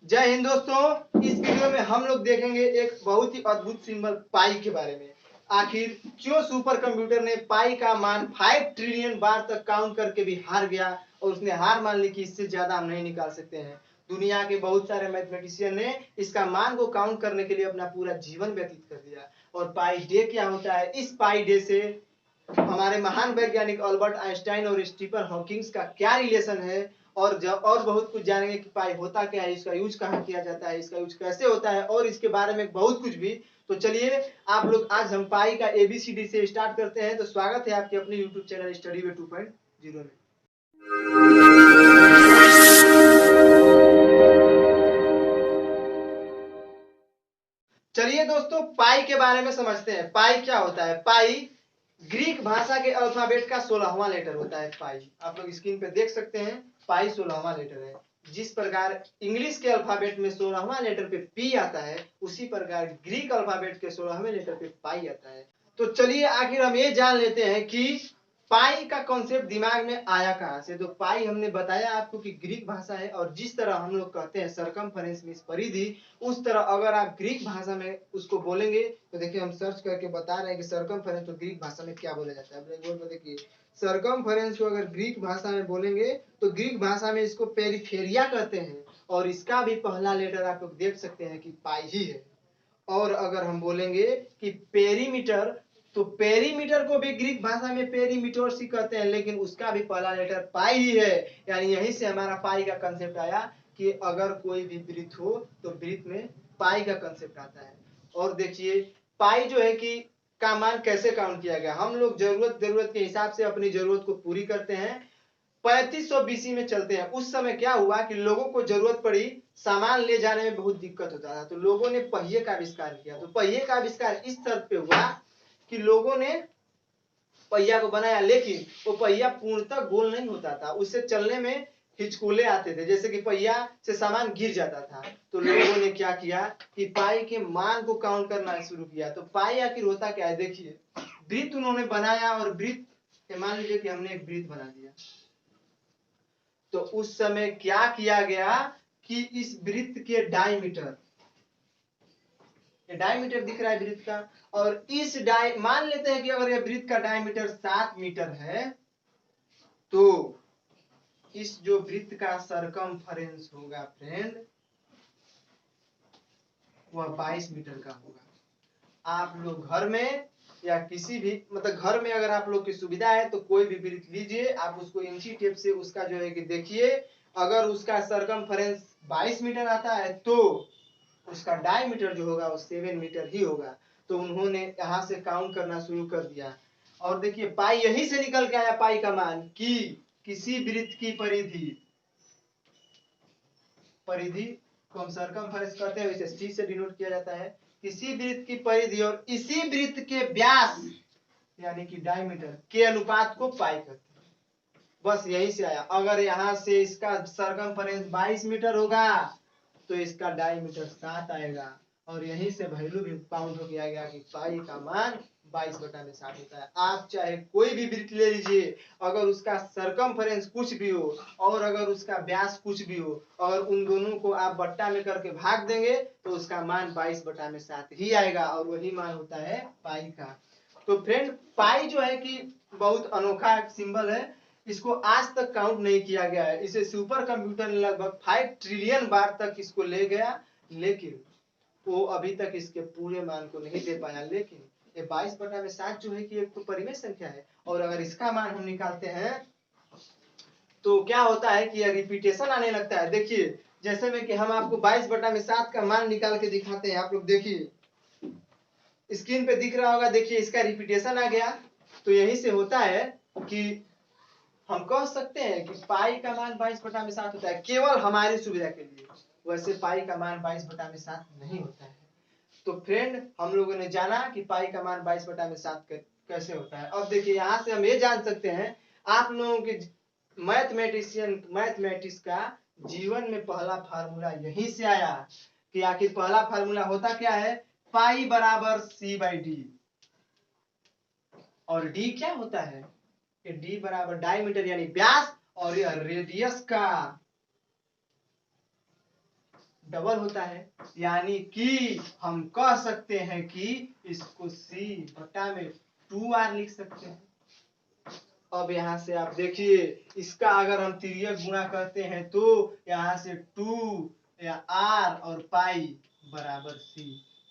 जय हिंद दोस्तों। इस वीडियो में हम लोग देखेंगे एक बहुत ही अद्भुत सिंबल पाई के बारे में। आखिर क्यों सुपर कंप्यूटर ने पाई का मान 5 ट्रिलियन बार तक काउंट करके भी हार गया और उसने हार मान ली कि इससे ज्यादा हम नहीं निकाल सकते हैं। दुनिया के बहुत सारे मैथमेटिशियन ने इसका मान को काउंट करने के लिए अपना पूरा जीवन व्यतीत कर दिया। और पाई डे क्या होता है, इस पाई डे से हमारे महान वैज्ञानिक अल्बर्ट आइंस्टाइन और स्टीफन हॉकिंग्स का क्या रिलेशन है, और बहुत कुछ जानेंगे कि पाई होता क्या है, इसका यूज कहाँ किया जाता है, इसका यूज कैसे होता है और इसके बारे में बहुत कुछ भी। तो चलिए आप लोग, आज हम पाई का एबीसीडी से स्टार्ट करते हैं। तो स्वागत है आपके अपने यूट्यूब चैनल स्टडी वे 2.0 में। चलिए दोस्तों, पाई के बारे में समझते हैं। पाई क्या होता है? पाई ग्रीक भाषा के अल्फाबेट का 16वां लेटर होता है। पाई आप लोग स्क्रीन पे देख सकते हैं, पाई 16वां लेटर है। जिस प्रकार इंग्लिश के अल्फाबेट में 16वां लेटर पे पी आता है, उसी प्रकार ग्रीक अल्फाबेट के 16वें लेटर पे पाई आता है। तो चलिए आखिर हम ये जान लेते हैं कि पाई का कॉन्सेप्ट दिमाग में आया कहां से। तो पाई हमने बताया आपको कि ग्रीक भाषा है, और जिस तरह हम लोग कहते हैं सरकमफेरेंस मींस परिधि, उस तरह अगर आप ग्रीक भाषा में उसको बोलेंगे तो देखिए हम सर्च करके बता रहे हैं कि सरकमफेरेंस तो ग्रीक भाषा में क्या बोला जाता है। ब्लैक बोर्ड पर देखिए, सरकमफेरेंस को अगर ग्रीक भाषा में बोलेंगे तो ग्रीक भाषा में इसको पेरिफेरिया कहते हैं, और इसका भी पहला लेटर आप लोग देख सकते हैं कि पाई ही है। और अगर हम बोलेंगे कि पेरीमीटर, तो पेरीमीटर को भी ग्रीक भाषा में पेरीमीटर्स ही कहते हैं, लेकिन उसका भी पहला लेटर पाई ही है। यानी यहीं से हमारा पाई का कंसेप्ट आया कि अगर कोई भी वृत्त हो तो वृत्त में पाई का कंसेप्ट आता है। और देखिए पाई जो है कि का मान कैसे काउंट किया गया। हम लोग जरूरत के हिसाब से अपनी जरूरत को पूरी करते हैं। 3500 बीसी में चलते हैं। उस समय क्या हुआ कि लोगों को जरूरत पड़ी, सामान ले जाने में बहुत दिक्कत होता था, तो लोगों ने पहिए का आविष्कार किया। तो पहिए का आविष्कार इस शर्त पे हुआ कि लोगों ने पहिया को बनाया, लेकिन वो पहिया पूर्णतः गोल नहीं होता था, उससे चलने में हिचकोले आते थे, जैसे कि पहिया से सामान गिर जाता था। तो लोगों ने क्या किया कि पाई के मान को काउंट करना शुरू किया। तो पाई आखिर होता क्या है, देखिए वृत्त उन्होंने बनाया, और वृत्त मान लीजिए कि हमने एक वृत्त बना दिया। तो उस समय क्या किया गया कि इस वृत्त के डायमीटर, ये डायमीटर दिख रहा है वृत्त का, और इस मान लेते हैं कि अगर ये वृत्त का डायमीटर 7 मीटर है, तो इस जो वृत्त का सरकमफेरेंस होगा फ्रेंड, वह 22 मीटर का होगा। आप लोग घर में या किसी भी मतलब घर में अगर आप लोग की सुविधा है तो कोई भी वृत्त लीजिए, आप उसको इंची टेप से उसका जो है कि देखिए, अगर उसका सरकमफेरेंस 22 मीटर आता है तो उसका डायमीटर जो होगा वो 7 मीटर ही होगा। तो उन्होंने यहाँ से काउंट करना शुरू कर दिया। और देखिए पाई यहीं से निकल के आया, पाई का मान कि किसी वृत्त की परिधि को हम सरकमफेरेंस कहते हैं, इसे सी से डिनोट किया जाता है। किसी वृत्त की परिधि और इसी वृत्त के व्यास यानी कि डायमीटर के अनुपात को पाई कहते हैं। बस यहीं से आया। अगर यहाँ से इसका सरकमफेरेंस 22 मीटर होगा तो इसका डायमीटर 7 आएगा, और यहीं से वैल्यू भी काउंट हो गया कि पाई का मान 22/7 होता है। आप चाहे कोई भी वृत्त ले लीजिए, अगर उसका सरकमफेरेंस कुछ भी हो और अगर उसका व्यास कुछ भी हो, अगर उन दोनों को आप बट्टा में करके भाग देंगे तो उसका मान 22/7 ही आएगा, और वही मान होता है पाई का। तो फ्रेंड पाई जो है कि बहुत अनोखा सिंबल है, इसको आज तक काउंट नहीं किया गया है। इसे सुपर कंप्यूटर ने लगभग 5 ट्रिलियन बार तक इसको ले गया, लेकिन वो अभी तक इसके पूरे मान को नहीं दे पाया। लेकिन ये 22/7 जो है कि एक तो परिमेय संख्या है, और अगर इसका मान हम निकालते हैं तो क्या होता है कि यह रिपीटेशन आने लगता है। देखिए जैसे में कि हम आपको 22/7 का मान निकाल के दिखाते हैं, आप लोग देखिए स्क्रीन पे दिख रहा होगा। देखिए इसका रिपीटेशन आ गया। तो यही से होता है कि हम कह सकते हैं कि पाई का मान 22/7 होता है, केवल हमारी सुविधा के लिए। वैसे पाई का मान 22/7 नहीं होता है। तो फ्रेंड हम लोगों ने जाना कि पाई का मान 22/7 कैसे होता है। अब देखिए यहाँ से हम ये जान सकते हैं, आप लोगों के मैथमेटिक्स का जीवन में पहला फार्मूला यहीं से आया कि आखिर पहला फार्मूला होता क्या है, पाई बराबर C/D। और डी क्या होता है, डी बराबर डायमीटर यानी व्यास, और यह रेडियस का डबल होता है, यानी कि हम कह सकते हैं कि इसको c बटा में 2r लिख सकते हैं। अब यहाँ से आप देखिए, इसका अगर हम तिर्यक गुणा करते हैं तो यहाँ से 2 या r और पाई बराबर c,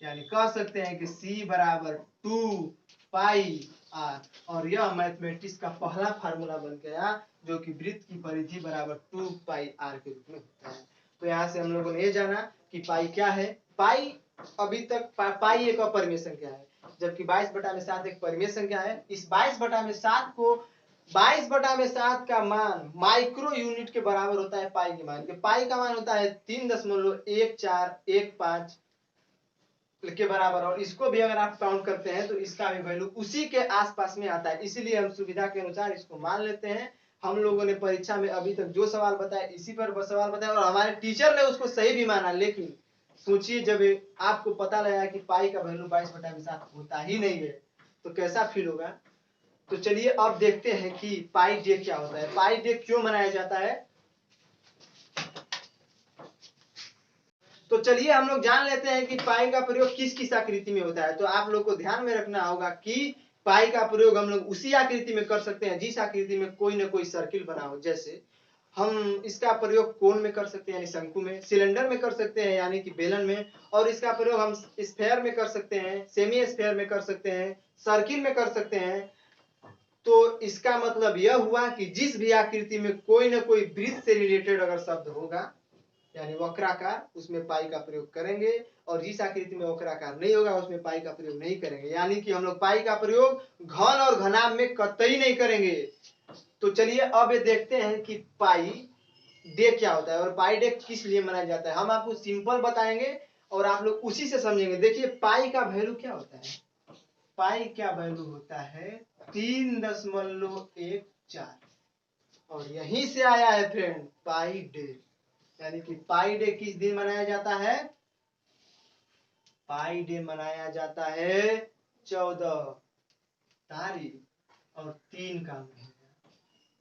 यानी कह सकते हैं कि c बराबर 2 पाई r, और यह मैथमेटिक्स का पहला फार्मूला बन गया जो कि वृत्त की परिधि बराबर 2 पाई r के रूप में होता है। तो यहाँ से हम लोगों ने ये जाना कि पाई क्या है। पाई अभी तक पाई एक अपरिमेय संख्या है, जबकि 22/7 एक परिमेय संख्या है। इस 22/7 को 22/7 का मान माइक्रो यूनिट के बराबर होता है पाई के मान के। पाई का मान होता है 3.1415 के बराबर, और इसको भी अगर आप काउंट करते हैं तो इसका भी वैल्यू उसी के आसपास में आता है, इसीलिए हम सुविधा के अनुसार इसको मान लेते हैं। हम लोगों ने परीक्षा में अभी तक जो सवाल बताया इसी पर सवाल बताया, और हमारे टीचर ने उसको सही भी माना। लेकिन सोचिए, जब आपको पता लगा कि पाई का वैल्यू 22/7 होता ही नहीं है तो कैसा फील होगा। तो चलिए अब देखते हैं कि पाई डे क्या होता है, पाई डे क्यों मनाया जाता है। तो चलिए हम लोग जान लेते हैं कि पाई का प्रयोग किस किस आकृति में होता है। तो आप लोग को ध्यान में रखना होगा कि पाई का प्रयोग हम लोग उसी आकृति में कर सकते हैं जिस आकृति में कोई ना कोई सर्किल बना हो। जैसे हम इसका प्रयोग कोन में कर सकते हैं यानी शंकु में, सिलेंडर में कर सकते हैं यानी कि बेलन में, और इसका प्रयोग हम स्फेयर में कर सकते हैं, सेमी स्फेयर में कर सकते हैं, सर्किल में कर सकते हैं। तो इसका मतलब यह हुआ कि जिस भी आकृति में कोई ना कोई वृत्त से रिलेटेड अगर शब्द होगा यानी वक्राकार, उसमें पाई का प्रयोग करेंगे, और जिस आकृति में वक्राकार नहीं होगा उसमें पाई का प्रयोग नहीं करेंगे। यानी कि हम लोग पाई का प्रयोग घन और घनाभ में कतई नहीं करेंगे। तो चलिए अब ये देखते हैं कि पाई डे क्या होता है और पाई डे किस लिए मनाया जाता है। हम आपको सिंपल बताएंगे और आप लोग उसी से समझेंगे। देखिए पाई का वैल्यू क्या होता है, पाई क्या वैल्यू होता है 3.14, और यहीं से आया है फ्रेंड पाई डे। यानी कि पाई डे किस दिन मनाया जाता है, पाई डे मनाया जाता है 14 तारीख और 3 का महीना,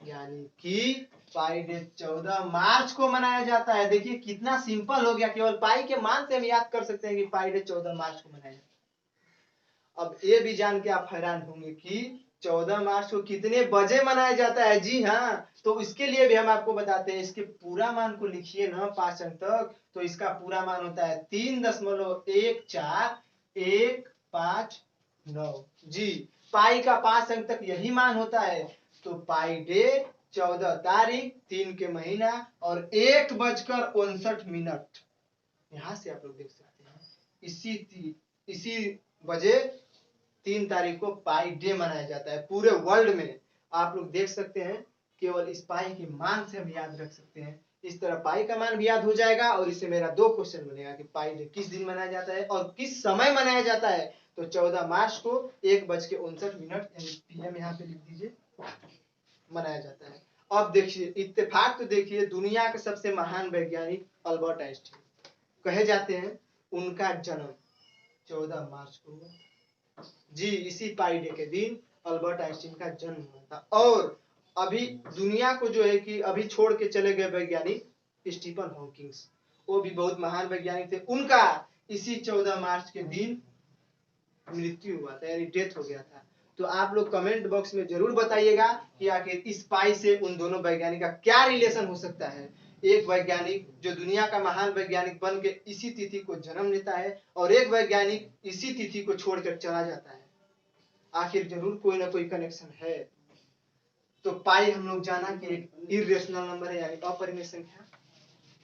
यानी कि पाई डे 14 मार्च को मनाया जाता है। देखिए कितना सिंपल हो गया, केवल पाई के मान से हम याद कर सकते हैं कि पाई डे 14 मार्च को मनाया जाता है। अब ये भी जान के आप हैरान होंगे कि 14 मार्च को कितने बजे मनाया जाता है। जी हाँ, तो इसके लिए भी हम आपको बताते हैं। इसके पूरा मान को लिखिए ना 5 अंक तक, तो इसका पूरा मान होता है 3.14159। जी, पाई का 5 अंक तक यही मान होता है। तो पाई डे 14 तारीख 3 के महीना और 1:59। यहां से आप लोग देख सकते हैं इसी बजे 3 तारीख को पाई डे मनाया जाता है पूरे वर्ल्ड में। आप लोग देख सकते हैं, केवल इस पाई के मान से हम याद रख सकते हैं। इस तरह पाई का मान भी याद हो जाएगा, और इससे मेरा 2 क्वेश्चन बनेगा कि पाई डे किस दिन मनाया जाता है और किस समय मनाया जाता है। तो 14 मार्च को 1:59 यानी पीएम यहाँ पे लिख दीजिए मनाया जाता है। अब देखिए इत्तेफाक, तो देखिए दुनिया के सबसे महान वैज्ञानिक अल्बर्ट आइंस्टीन कहे जाते हैं, उनका जन्म 14 मार्च को हुआ। जी, इसी पाई डे के दिन अल्बर्ट आइंस्टीन का जन्म हुआ था। और अभी दुनिया को जो है कि अभी छोड़ के चले गए वैज्ञानिक स्टीफन हॉकिंग, वो भी बहुत महान वैज्ञानिक थे, उनका इसी 14 मार्च के दिन मृत्यु हुआ था यानी डेथ हो गया था। तो आप लोग कमेंट बॉक्स में जरूर बताइएगा कि आखिर इस पाई से उन दोनों वैज्ञानिक का क्या रिलेशन हो सकता है। एक वैज्ञानिक जो दुनिया का महान वैज्ञानिक बन के इसी तिथि को जन्म लेता है, और एक वैज्ञानिक इसी तिथि को छोड़कर चला जाता है। आखिर जरूर कोई ना कोई कनेक्शन है। तो पाई हम लोग जाना कि एक इरेशनल नंबर है यानी अपरिमेय संख्या,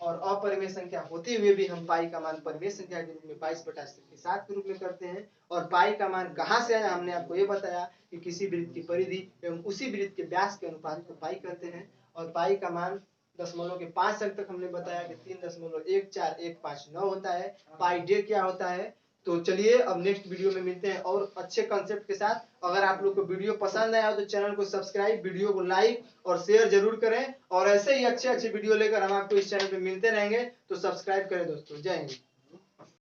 और अपरिमेय संख्या होते हुए भी हम पाई का मान परिमेय संख्या के रूप में 22/7 के रूप में करते हैं। और पाई का मान कहाँ से आया, हमने आपको ये बताया कि किसी वृत्त की परिधि एवं उसी वृत्त के व्यास के अनुपात को पाई कहते हैं। और पाई का मान दशमलव के 5 अंक तक हमने बताया कि 3.14159 होता है। पाई डे क्या होता है। तो चलिए अब नेक्स्ट वीडियो में मिलते हैं और अच्छे कंसेप्ट के साथ। अगर आप लोग को वीडियो पसंद आया तो चैनल को सब्सक्राइब, वीडियो को लाइक और शेयर जरूर करें, और ऐसे ही अच्छे वीडियो लेकर हम आपको इस चैनल पे मिलते रहेंगे। तो सब्सक्राइब करें दोस्तों। जय हिंद।